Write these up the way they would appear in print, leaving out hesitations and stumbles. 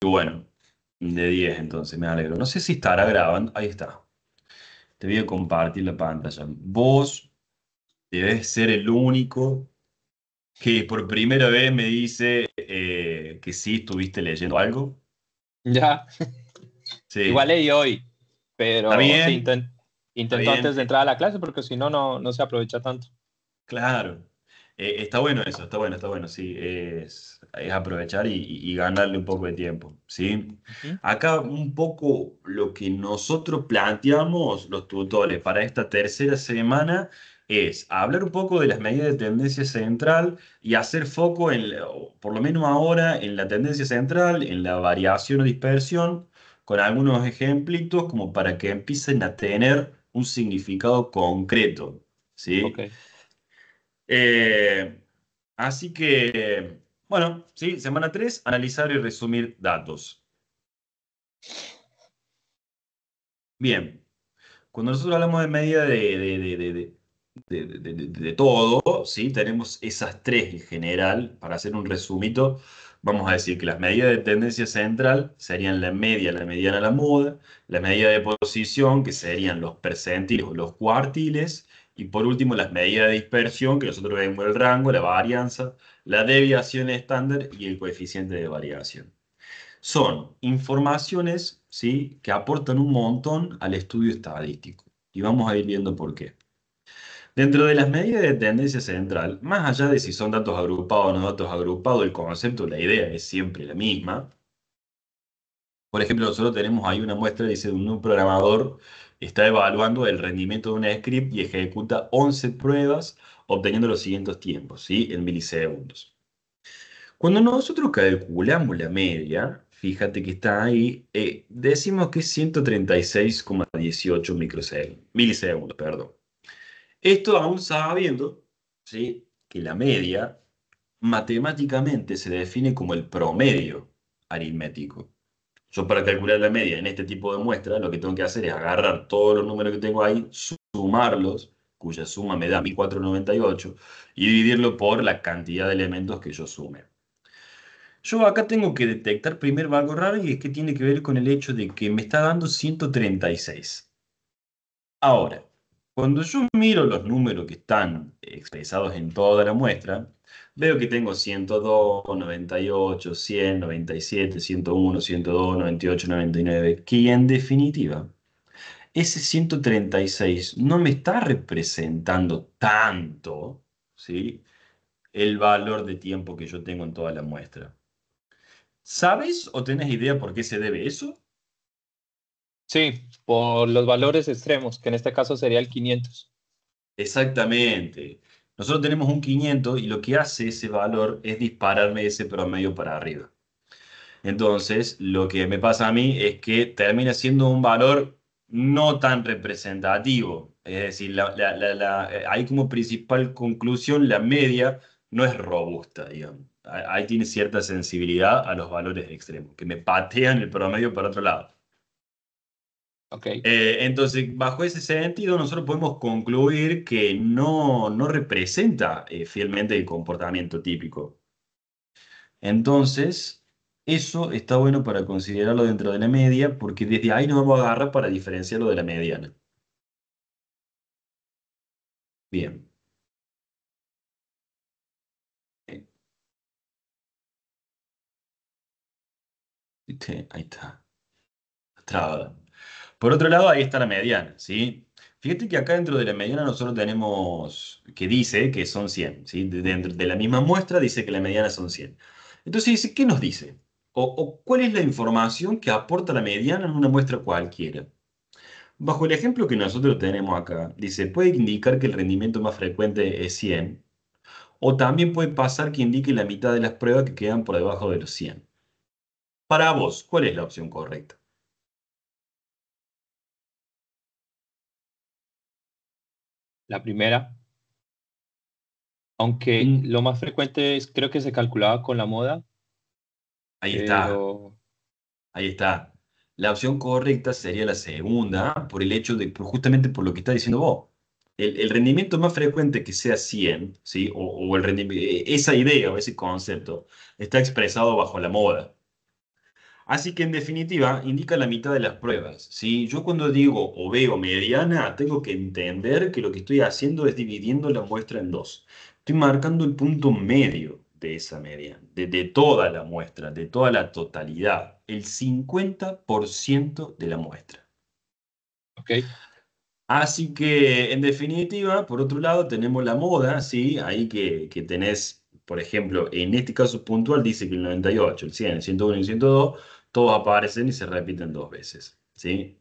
Bueno, de 10 entonces, me alegro. No sé si estará grabando. Ahí está. Te voy a compartir la pantalla. Vos debes ser el único que por primera vez me dice que sí estuviste leyendo algo. Ya, igual Sí. leí hoy, ¿Está pero sí, bien? ¿Está intento bien? antes de entrar a la clase porque si no, no se aprovecha tanto. Claro. Está bueno eso, está bueno, sí. Es aprovechar y ganarle un poco de tiempo, ¿sí? Ujú. Acá un poco lo que nosotros planteamos, los tutores, para esta tercera semana es hablar un poco de las medidas de tendencia central y hacer foco o por lo menos ahora, en la tendencia central, en la variación o dispersión, con algunos ejemplitos como para que empiecen a tener un significado concreto, Ok. ¿sí? Eh, Así que, bueno, sí, semana 3 analizar y resumir datos. Bien, cuando nosotros hablamos de medida de todo, ¿sí? Tenemos esas tres en general. Para hacer un resumito, vamos a decir que las medidas de tendencia central serían la media, la mediana, la moda, la medida de posición, que serían los percentiles o los cuartiles, y por último las medidas de dispersión, que nosotros vemos el rango, la varianza, la desviación estándar y el coeficiente de variación. Son informaciones, ¿sí?, que aportan un montón al estudio estadístico. Y vamos a ir viendo por qué. Dentro de las medidas de tendencia central, más allá de si son datos agrupados o no datos agrupados, el concepto, la idea es siempre la misma. Por ejemplo, nosotros tenemos ahí una muestra, dice, un programador está evaluando el rendimiento de una script y ejecuta 11 pruebas obteniendo los siguientes tiempos, ¿sí?, en milisegundos. Cuando nosotros calculamos la media, fíjate que está ahí, decimos que es 136,18 milisegundos, perdón. Esto aún sabiendo, ¿sí?, que la media matemáticamente se define como el promedio aritmético. Yo para calcular la media en este tipo de muestra, lo que tengo que hacer es agarrar todos los números que tengo ahí, sumarlos, cuya suma me da 1498, y dividirlo por la cantidad de elementos que yo sume. Yo acá tengo que detectar primero algo raro y es que tiene que ver con el hecho de que me está dando 136. Ahora, cuando yo miro los números que están expresados en toda la muestra, veo que tengo 102, 98, 100, 97, 101, 102, 98, 99, que en definitiva, ese 136 no me está representando tanto, ¿sí?, el valor de tiempo que yo tengo en toda la muestra. ¿Sabes o tenés idea por qué se debe eso? Sí, por los valores extremos, que en este caso sería el 500. Exactamente. Nosotros tenemos un 500 y lo que hace ese valor es dispararme ese promedio para arriba. Entonces, lo que me pasa a mí es que termina siendo un valor no tan representativo. Es decir, ahí como principal conclusión, la media no es robusta, digamos. Ahí tiene cierta sensibilidad a los valores extremos, que me patean el promedio para otro lado. Ok. Entonces, bajo ese sentido, nosotros podemos concluir que no representa fielmente el comportamiento típico. Entonces, eso está bueno para considerarlo dentro de la media, porque desde ahí nos vamos a agarrar para diferenciarlo de la mediana. Bien. Eh, ¿Viste? Ahí está. Trabada. Por otro lado, ahí está la mediana, ¿sí? Fíjate que acá dentro de la mediana nosotros tenemos que dice que son 100, ¿sí? Dentro de la misma muestra dice que la mediana son 100. Entonces dice, ¿qué nos dice? O cuál es la información que aporta la mediana en una muestra cualquiera. Bajo el ejemplo que nosotros tenemos acá, dice, puede indicar que el rendimiento más frecuente es 100, o también puede pasar que indique la mitad de las pruebas que quedan por debajo de los 100. Para vos, ¿cuál es la opción correcta? La primera, aunque Mm, lo más frecuente es, creo que se calculaba con la moda, Ahí está. pero Ahí está. La opción correcta sería la segunda, por el hecho de, justamente por lo que está diciendo vos. El rendimiento más frecuente que sea 100, ¿sí? O el rendimiento, esa idea o ese concepto está expresado bajo la moda. Así que en definitiva indica la mitad de las pruebas. ¿Sí? Yo cuando digo o veo mediana, tengo que entender que lo que estoy haciendo es dividiendo la muestra en dos. Estoy marcando el punto medio de esa media, de toda la muestra, de toda la totalidad, el 50% de la muestra. Ok, Así que, en definitiva, por otro lado, tenemos la moda, ¿sí? Ahí que tenés, por ejemplo, en este caso puntual dice que el 98, el 100, el 101 y el 102, todos aparecen y se repiten dos veces, ¿sí?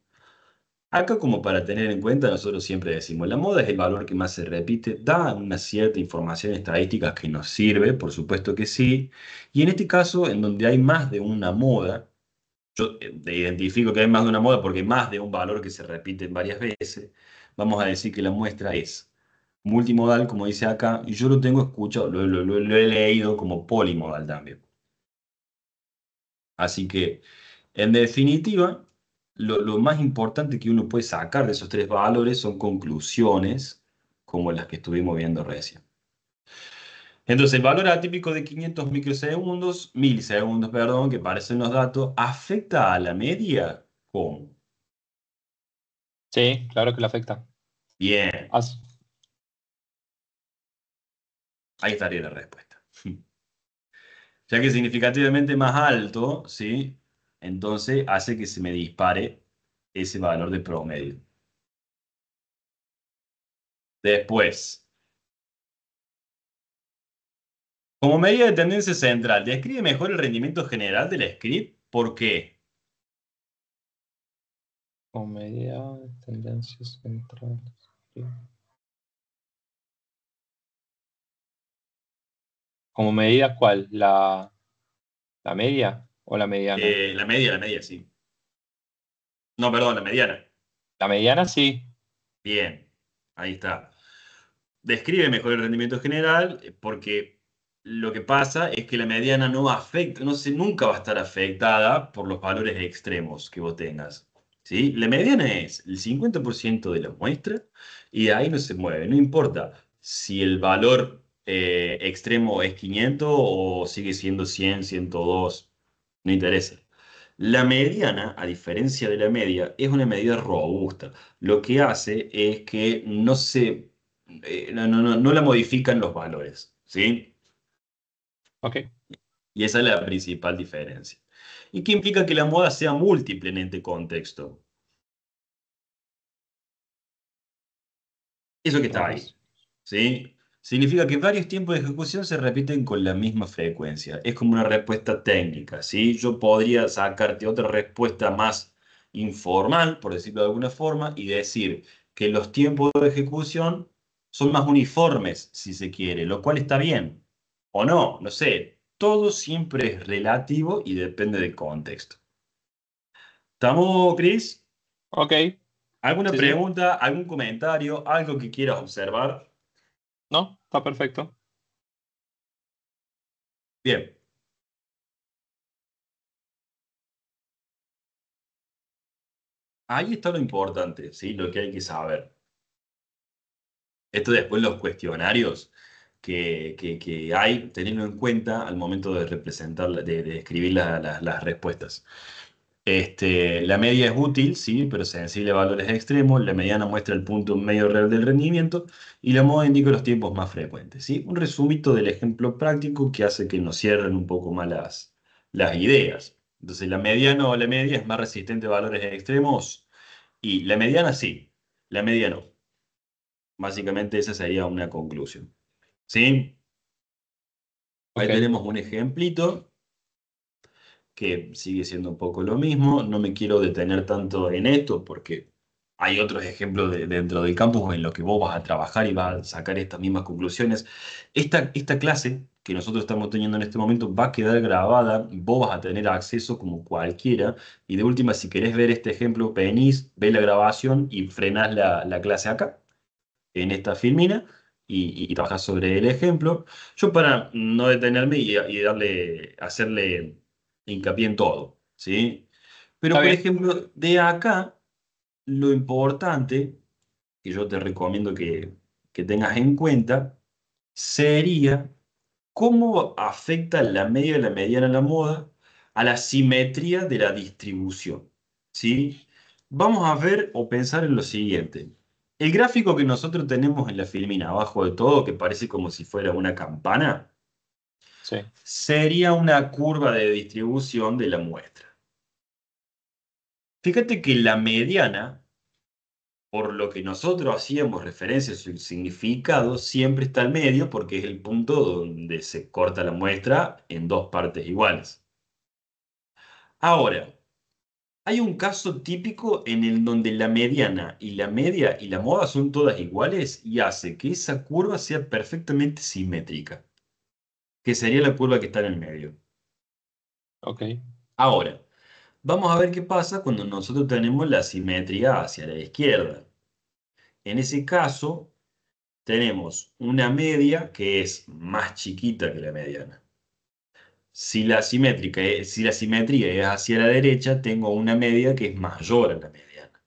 Acá, como para tener en cuenta, nosotros siempre decimos, la moda es el valor que más se repite, da una cierta información estadística que nos sirve, por supuesto que sí, y en este caso, en donde hay más de una moda, yo identifico que hay más de una moda porque hay más de un valor que se repite varias veces. Vamos a decir que la muestra es multimodal, como dice acá, y yo lo tengo escuchado, lo he leído como polimodal también. Así que, en definitiva, lo más importante que uno puede sacar de esos tres valores son conclusiones como las que estuvimos viendo recién. Entonces, el valor atípico de 500 microsegundos, milisegundos, perdón, que parecen los datos, afecta a la media. ¿Cómo? sí, claro que le afecta. Bien, As- ahí estaría la respuesta. Ya que es significativamente más alto, ¿sí? Entonces hace que se me dispare ese valor de promedio. Después, como medida de tendencia central, describe mejor el rendimiento general del script. ¿Por qué? Como medida de tendencias centrales. Sí. ¿Como medida cuál? ¿La media o la mediana? La media, sí. No, perdón, la mediana. La mediana sí. Bien, ahí está. Describe mejor el rendimiento general porque lo que pasa es que la mediana no afecta, nunca va a estar afectada por los valores extremos que vos tengas. ¿Sí? La mediana es el 50% de la muestra y de ahí no se mueve. No importa si el valor extremo es 500 o sigue siendo 100, 102. No interesa. La mediana, a diferencia de la media, es una medida robusta. Lo que hace es que no la modifican los valores, ¿sí? Ok, Y esa es la principal diferencia. ¿Y qué implica que la moda sea múltiple en este contexto? Eso que está ahí, varios. ¿sí? Significa que varios tiempos de ejecución se repiten con la misma frecuencia. Es como una respuesta técnica, ¿sí? Yo podría sacarte otra respuesta más informal, por decirlo de alguna forma, y decir que los tiempos de ejecución son más uniformes, si se quiere, lo cual está bien. O no, no sé. Todo siempre es relativo y depende del contexto. ¿Estamos, Chris? Ok, ¿Alguna sí, sí. pregunta, algún comentario, algo que quieras observar? No, está perfecto. Bien. Ahí está lo importante, ¿sí? Lo que hay que saber. Esto después los cuestionarios que hay, teniendo en cuenta al momento de representar, de escribir las respuestas. La media es útil, sí, pero sensible a valores extremos. La mediana muestra el punto medio real del rendimiento y la moda indica los tiempos más frecuentes, ¿sí? Un resumito del ejemplo práctico que hace que nos cierren un poco más las ideas. Entonces, la mediana o la media es más resistente a valores extremos y la mediana sí, la media no. Básicamente esa sería una conclusión. ¿Sí? Ahí Ok, tenemos un ejemplito que sigue siendo un poco lo mismo. No me quiero detener tanto en esto porque hay otros ejemplos dentro del campus en los que vos vas a trabajar y vas a sacar estas mismas conclusiones. Esta clase que nosotros estamos teniendo en este momento va a quedar grabada, vos vas a tener acceso como cualquiera y de última, si querés ver este ejemplo, venís, ves la grabación y frenás la clase acá en esta filmina y trabajar sobre el ejemplo. Yo para no detenerme y hacerle hincapié en todo, ¿sí? Pero está por bien. ejemplo, de acá, lo importante que yo te recomiendo que tengas en cuenta sería cómo afecta la media y la mediana a la moda a la simetría de la distribución. ¿Sí? Vamos a ver o pensar en lo siguiente. El gráfico que nosotros tenemos en la filmina, abajo de todo, que parece como si fuera una campana, Sí, sería una curva de distribución de la muestra. Fíjate que la mediana, por lo que nosotros hacíamos referencia a su significado, siempre está al medio porque es el punto donde se corta la muestra en dos partes iguales. Ahora, hay un caso típico en el donde la mediana y la media y la moda son todas iguales y hace que esa curva sea perfectamente simétrica, que sería la curva que está en el medio. ok. Ahora, vamos a ver qué pasa cuando nosotros tenemos la simetría hacia la izquierda. En ese caso, tenemos una media que es más chiquita que la mediana. Si la simetría es hacia la derecha, tengo una media que es mayor a la mediana.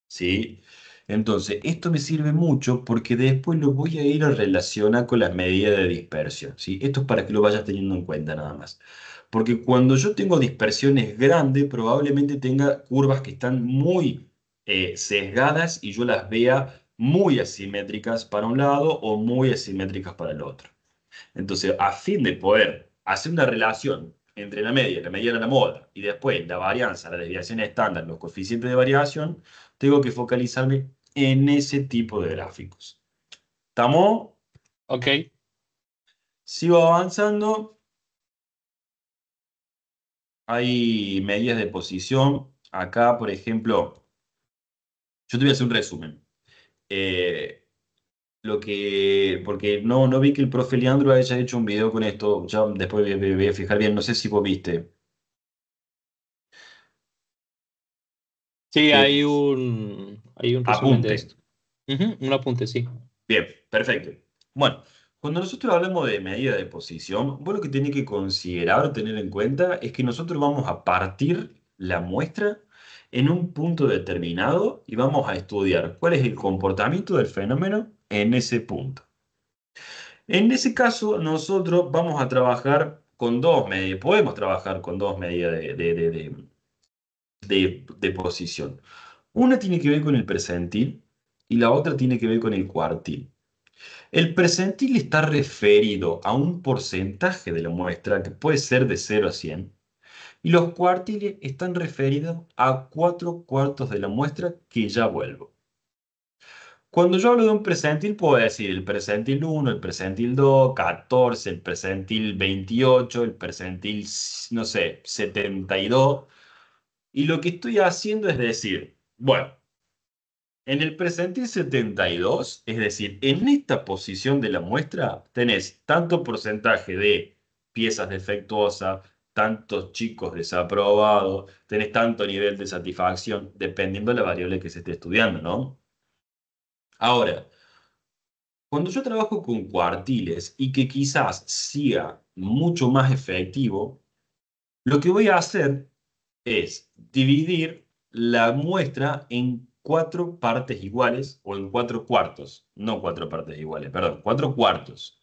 ¿Sí? Entonces, esto me sirve mucho porque después lo voy a ir a relacionar con las medidas de dispersión, ¿sí? Esto es para que lo vayas teniendo en cuenta nada más. Porque cuando yo tengo dispersiones grandes, probablemente tenga curvas que están muy sesgadas y yo las vea muy asimétricas para un lado o muy asimétricas para el otro. Entonces, a fin de poder hacer una relación entre la mediana, la moda, y después la varianza, la desviación estándar, los coeficientes de variación, tengo que focalizarme en ese tipo de gráficos. ¿Estamos? Ok. Sigo avanzando. Hay medidas de posición. Acá, por ejemplo, yo te voy a hacer un resumen. Eh, porque no vi que el profe Leandro haya hecho un video con esto. Ya después voy a fijar bien. No sé si vos viste. Sí, Que hay un resumen de apunte. esto. Ujú, un apunte, sí. Bien, perfecto. Bueno, cuando nosotros hablamos de medida de posición, vos lo que tenés que considerar o tener en cuenta es que nosotros vamos a partir la muestra en un punto determinado y vamos a estudiar cuál es el comportamiento del fenómeno en ese punto. En ese caso, nosotros vamos a trabajar con dos medidas, podemos trabajar con dos medidas de posición. Una tiene que ver con el percentil y la otra tiene que ver con el cuartil. El percentil está referido a un porcentaje de la muestra que puede ser de 0 a 100 y los cuartiles están referidos a 4 cuartos de la muestra que ya vuelvo. Cuando yo hablo de un percentil puedo decir el percentil 1, el percentil 2, 14, el percentil 28, el percentil, no sé, 72. Y lo que estoy haciendo es decir, bueno, en el percentil 72, es decir, en esta posición de la muestra, tenés tanto porcentaje de piezas defectuosas, tantos chicos desaprobados, tenés tanto nivel de satisfacción, dependiendo de la variable que se esté estudiando, ¿no? Ahora, cuando yo trabajo con cuartiles y que quizás sea mucho más efectivo, lo que voy a hacer es dividir la muestra en cuatro partes iguales o en cuatro cuartos, no cuatro partes iguales, perdón, cuatro cuartos.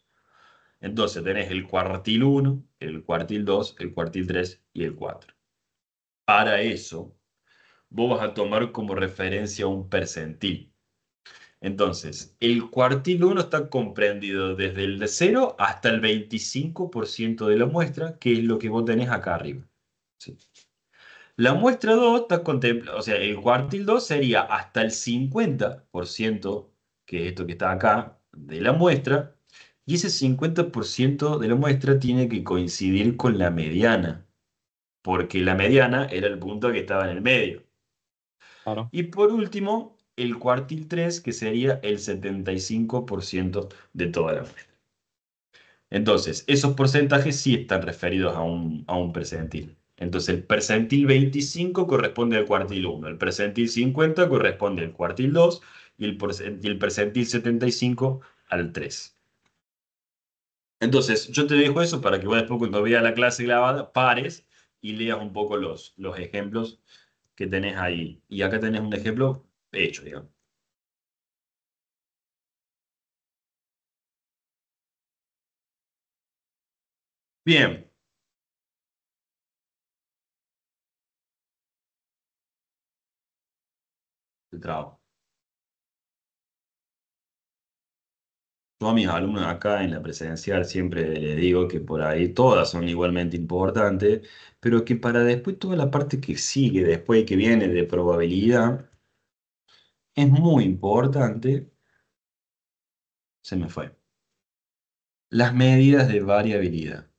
Entonces tenés el cuartil uno, el cuartil 2, el cuartil 3 y el 4. Para eso, vos vas a tomar como referencia un percentil. Entonces, el cuartil uno está comprendido desde el de 0 hasta el 25% de la muestra, que es lo que vos tenés acá arriba. ¿Sí? La muestra 2 está contemplada, o sea, el cuartil 2 sería hasta el 50%, que es esto que está acá, de la muestra, y ese 50% de la muestra tiene que coincidir con la mediana, porque la mediana era el punto que estaba en el medio. Claro. Y por último, el cuartil 3 que sería el 75% de toda la muestra. Entonces, esos porcentajes sí están referidos a un percentil. Entonces, el percentil 25 corresponde al cuartil uno, el percentil 50 corresponde al cuartil 2 y el percentil 75 al 3. Entonces, yo te dejo eso para que vos después cuando veas la clase grabada pares y leas un poco los ejemplos que tenés ahí. Y acá tenés un ejemplo hecho, digamos. Bien, te trabo. Yo a mis alumnos acá en la presencial siempre les digo que por ahí todas son igualmente importantes, pero que para después toda la parte que sigue, después que viene de probabilidad, es muy importante, se me fue, las medidas de variabilidad.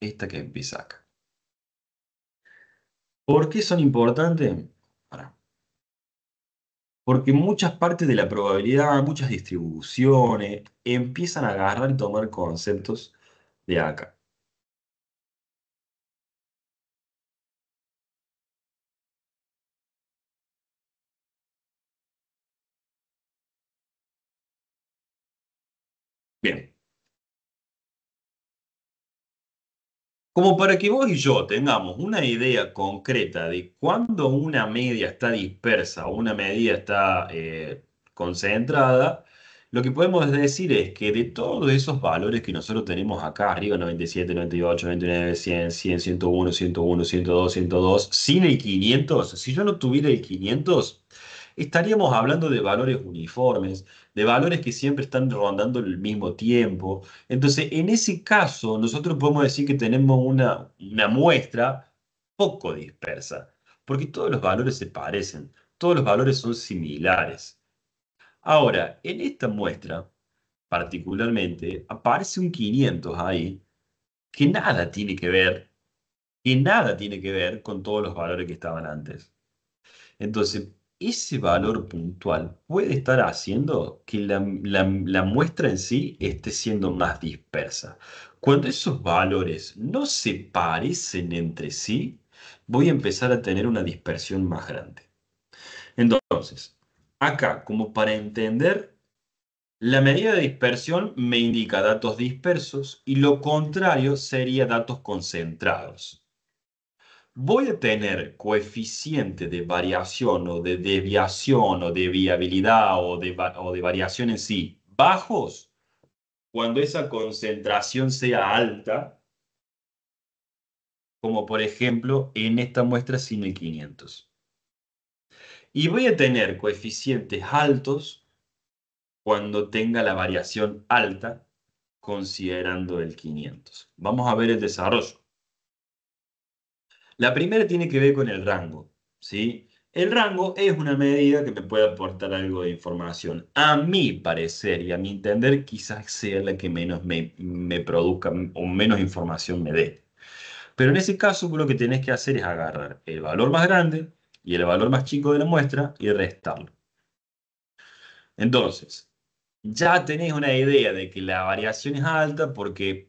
Esta que empieza acá. ¿Por qué son importantes? Pará. Porque muchas partes de la probabilidad, muchas distribuciones, empiezan a agarrar y tomar conceptos de acá. Bien. Como para que vos y yo tengamos una idea concreta de cuándo una media está dispersa o una medida está concentrada, lo que podemos decir es que de todos esos valores que nosotros tenemos acá arriba, 97, 98, 99, 100, 100, 101, 101, 102, 102, sin el 500, si yo no tuviera el 500, estaríamos hablando de valores uniformes, de valores que siempre están rondando el mismo tiempo. Entonces, en ese caso, nosotros podemos decir que tenemos una muestra poco dispersa, porque todos los valores se parecen, todos los valores son similares. Ahora, en esta muestra, particularmente, aparece un 500 ahí, que nada tiene que ver, que nada tiene que ver con todos los valores que estaban antes. Entonces, ese valor puntual puede estar haciendo que la muestra en sí esté siendo más dispersa. Cuando esos valores no se parecen entre sí, voy a empezar a tener una dispersión más grande. Entonces, acá, como para entender, la medida de dispersión me indica datos dispersos y lo contrario sería datos concentrados. Voy a tener coeficiente de variación o de desviación o de viabilidad o de variación en sí bajos cuando esa concentración sea alta, como por ejemplo en esta muestra sin el 500. Y voy a tener coeficientes altos cuando tenga la variación alta, considerando el 500. Vamos a ver el desarrollo. La primera tiene que ver con el rango, ¿sí? El rango es una medida que me puede aportar algo de información. A mi parecer y a mi entender, quizás sea la que menos me produzca o menos información me dé. Pero en ese caso, vos lo que tenés que hacer es agarrar el valor más grande y el valor más chico de la muestra y restarlo. Entonces, ya tenés una idea de que la variación es alta porque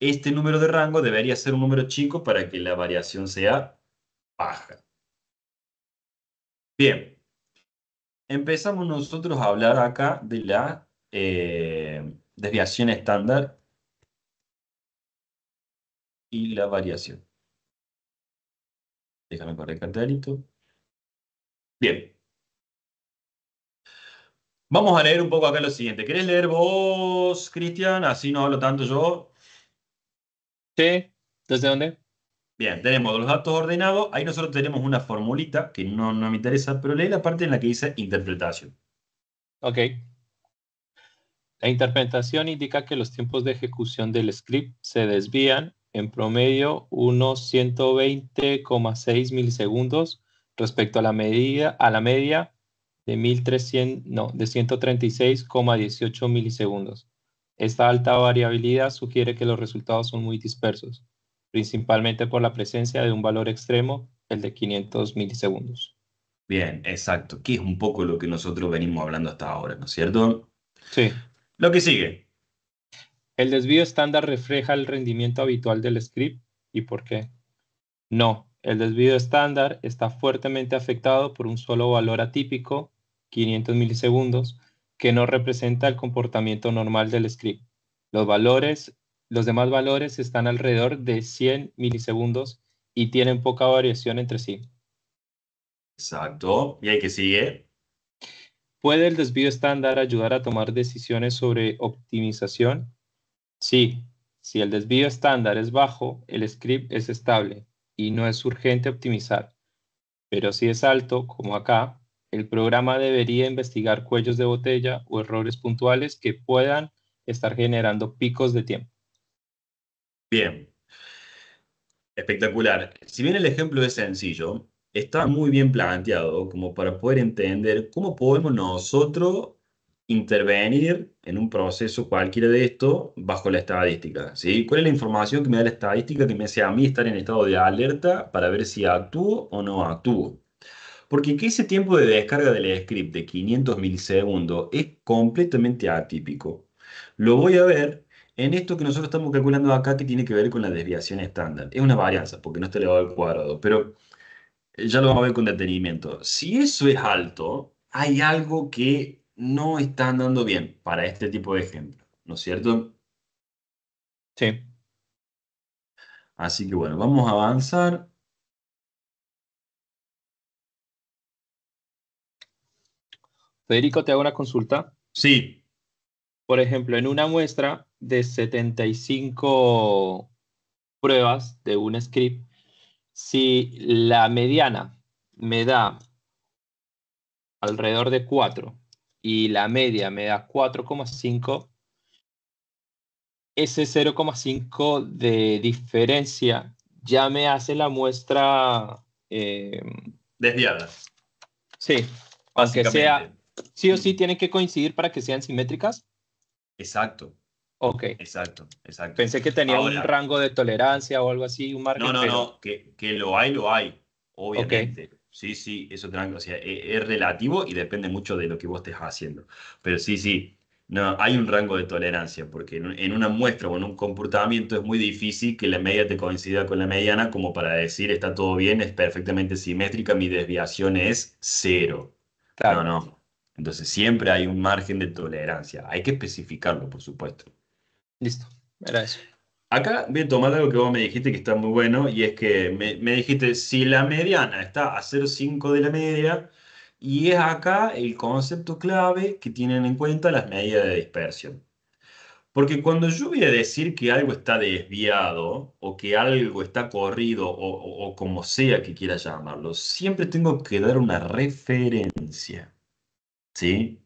este número de rango debería ser un número chico para que la variación sea baja. Bien, empezamos nosotros a hablar acá de la desviación estándar y la variación. Déjame correr el cartelito. Bien, vamos a leer un poco acá lo siguiente. ¿Querés leer vos, Cristian? Así no hablo tanto yo. Sí, ¿desde dónde? Bien, tenemos los datos ordenados. Ahí nosotros tenemos una formulita que no me interesa, pero lee la parte en la que dice interpretación. Ok. La interpretación indica que los tiempos de ejecución del script se desvían en promedio unos 120,6 milisegundos respecto a la media de 1300, no, de 136,18 milisegundos. Esta alta variabilidad sugiere que los resultados son muy dispersos, principalmente por la presencia de un valor extremo, el de 500 milisegundos. Bien, exacto, que es un poco lo que nosotros venimos hablando hasta ahora, ¿no es cierto? Sí. Lo que sigue. ¿El desvío estándar refleja el rendimiento habitual del script? ¿Y por qué? No, el desvío estándar está fuertemente afectado por un solo valor atípico, 500 milisegundos, que no representa el comportamiento normal del script. Los valores, los demás valores están alrededor de 100 milisegundos y tienen poca variación entre sí. Exacto. ¿Y hay que sigue? ¿Puede el desvío estándar ayudar a tomar decisiones sobre optimización? Sí, si el desvío estándar es bajo, el script es estable y no es urgente optimizar. pero si es alto, como acá, el programa debería investigar cuellos de botella o errores puntuales que puedan estar generando picos de tiempo. Bien, espectacular. Si bien el ejemplo es sencillo, está muy bien planteado como para poder entender cómo podemos nosotros intervenir en un proceso cualquiera de esto bajo la estadística, ¿sí? ¿Cuál es la información que me da la estadística que me hace a mí estar en estado de alerta para ver si actúo o no actúo? Porque que ese tiempo de descarga del script de 500 milisegundos es completamente atípico. Lo voy a ver en esto que nosotros estamos calculando acá que tiene que ver con la desviación estándar. Es una varianza porque no está elevado al cuadrado, pero ya lo vamos a ver con detenimiento. Si eso es alto, hay algo que no está andando bien para este tipo de ejemplo, ¿no es cierto? Sí. Así que bueno, vamos a avanzar. Federico, te hago una consulta. Sí, Por ejemplo, en una muestra de 75 pruebas de un script, si la mediana me da alrededor de 4 y la media me da 4,5, ese 0,5 de diferencia ya me hace la muestra, eh, desviada, sí, aunque sea, básicamente. sí o sí Mm, tienen que coincidir para que sean simétricas. exacto, Ok, exacto, exacto. pensé que tenía un Ahora, rango de tolerancia o algo así, un no, margen, no, pero no, que lo hay, ok, obviamente. Sí, sí, eso tranquilo. O sea, es relativo y depende mucho de lo que vos estés haciendo. Pero sí, sí, no, hay un rango de tolerancia, porque en una muestra o en un comportamiento es muy difícil que la media te coincida con la mediana como para decir está todo bien, es perfectamente simétrica, mi desviación es cero. No, claro, no. Entonces siempre hay un margen de tolerancia. Hay que especificarlo, por supuesto. listo, era eso. Acá voy a tomar algo que vos me dijiste que está muy bueno y es que me dijiste si la mediana está a 0,5 de la media y es acá el concepto clave que tienen en cuenta las medidas de dispersión. Porque cuando yo voy a decir que algo está desviado o que algo está corrido o como sea que quiera llamarlo, siempre tengo que dar una referencia, ¿sí?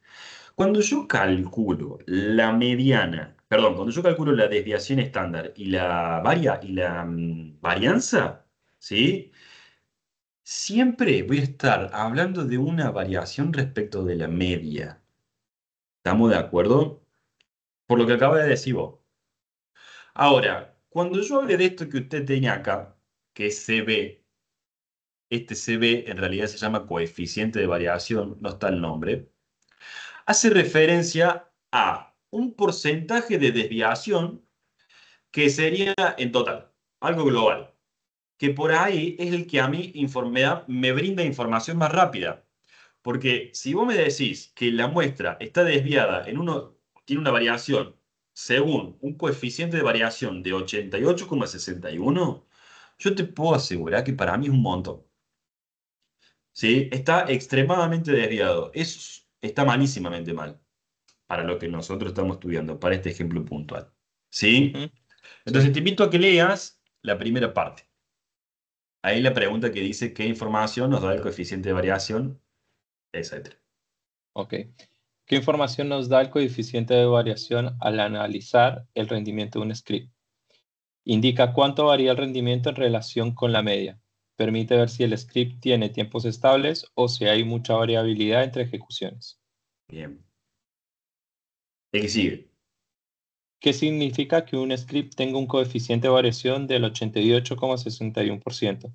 Cuando yo calculo la mediana, perdón, cuando yo calculo la desviación estándar y la varianza, ¿sí? Siempre voy a estar hablando de una variación respecto de la media. ¿Estamos de acuerdo? Por lo que acaba de decir vos. Ahora, cuando yo hable de esto que usted tiene acá, que es CB, este CB en realidad se llama coeficiente de variación, no está el nombre, hace referencia a un porcentaje de desviación que sería en total, algo global, que por ahí es el que a mí me brinda información más rápida. Porque si vos me decís que la muestra está desviada tiene una variación según un coeficiente de variación de 88,61, yo te puedo asegurar que para mí es un montón. ¿Sí? Está extremadamente desviado. Está malísimamente mal para lo que nosotros estamos estudiando, para este ejemplo puntual. ¿Sí? Ujú, Entonces sí, te invito a que leas la primera parte. Ahí la pregunta que dice qué información nos da el coeficiente de variación, etcétera. ok. ¿Qué información nos da el coeficiente de variación al analizar el rendimiento de un script? Indica cuánto varía el rendimiento en relación con la media. Permite ver si el script tiene tiempos estables o si hay mucha variabilidad entre ejecuciones. Bien. El que sigue. ¿Qué significa que un script tenga un coeficiente de variación del 88,61%?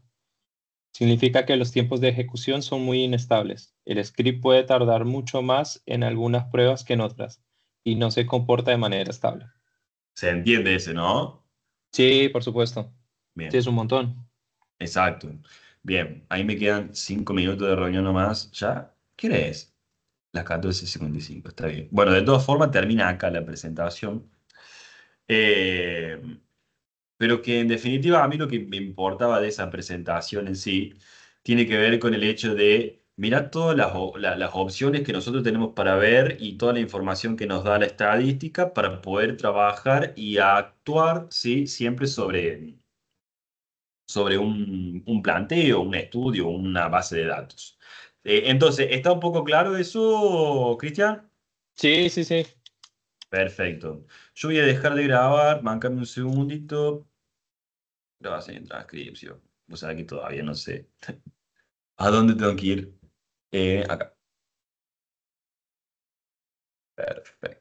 Significa que los tiempos de ejecución son muy inestables. El script puede tardar mucho más en algunas pruebas que en otras y no se comporta de manera estable. Se entiende ese, ¿no? Sí, por supuesto. Sí, es Bien. un montón. Exacto. Bien. Ahí me quedan 5 minutos de reunión nomás. ¿Ya? ¿Qué hora es? Las 14:55. Está bien. Bueno, de todas formas termina acá la presentación. Eh, pero que en definitiva a mí lo que me importaba de esa presentación en sí tiene que ver con el hecho de mirar todas las opciones que nosotros tenemos para ver y toda la información que nos da la estadística para poder trabajar y actuar, ¿sí? Siempre sobre un planteo, un estudio, una base de datos. Entonces, ¿está un poco claro eso, Cristian? Sí, sí, sí. Perfecto. Yo voy a dejar de grabar, mancame un segundito. Grabación en transcripción. O sea que todavía no sé a dónde tengo que ir. Acá. Perfecto.